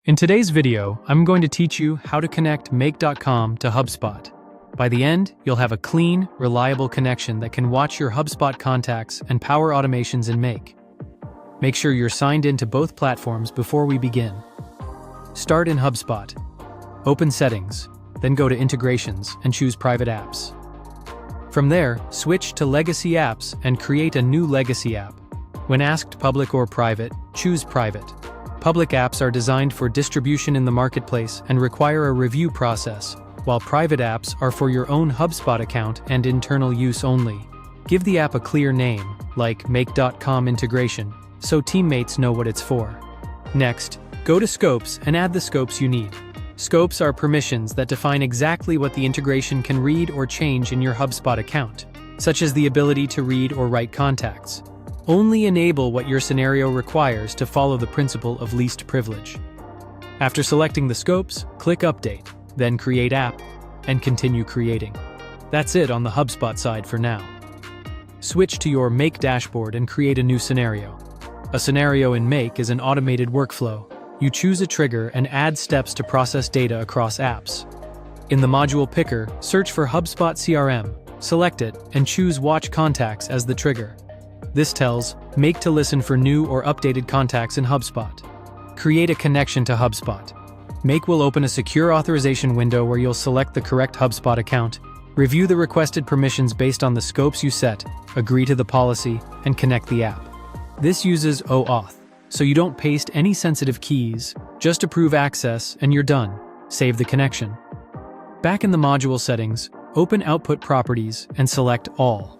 In today's video, I'm going to teach you how to connect Make.com to HubSpot. By the end, you'll have a clean, reliable connection that can watch your HubSpot contacts and power automations in Make. Make sure you're signed into both platforms before we begin. Start in HubSpot. Open Settings, then go to Integrations and choose Private Apps. From there, switch to Legacy Apps and create a new legacy app. When asked public or private, choose Private. Public apps are designed for distribution in the marketplace and require a review process, while private apps are for your own HubSpot account and internal use only. Give the app a clear name, like Make.com Integration, so teammates know what it's for. Next, go to Scopes and add the scopes you need. Scopes are permissions that define exactly what the integration can read or change in your HubSpot account, such as the ability to read or write contacts. Only enable what your scenario requires to follow the principle of least privilege. After selecting the scopes, click Update, then Create App, and continue creating. That's it on the HubSpot side for now. Switch to your Make dashboard and create a new scenario. A scenario in Make is an automated workflow. You choose a trigger and add steps to process data across apps. In the module picker, search for HubSpot CRM, select it, and choose Watch Contacts as the trigger. This tells Make to listen for new or updated contacts in HubSpot. Create a connection to HubSpot. Make will open a secure authorization window where you'll select the correct HubSpot account, review the requested permissions based on the scopes you set, agree to the policy, and connect the app. This uses OAuth, so you don't paste any sensitive keys, just approve access and you're done. Save the connection. Back in the module settings, open Output Properties and select All.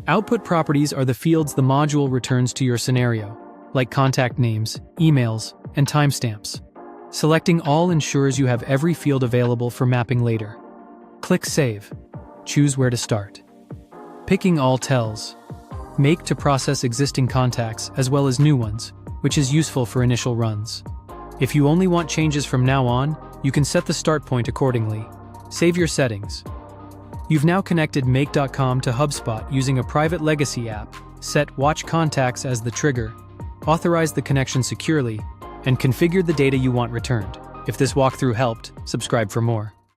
Output properties are the fields the module returns to your scenario, like contact names, emails, and timestamps. Selecting all ensures you have every field available for mapping later. Click Save. Choose where to start. Picking all tells Make to process existing contacts as well as new ones, which is useful for initial runs. If you only want changes from now on, you can set the start point accordingly. Save your settings. You've now connected Make.com to HubSpot using a private legacy app, set Watch Contacts as the trigger, authorize the connection securely, and configured the data you want returned. If this walkthrough helped, subscribe for more.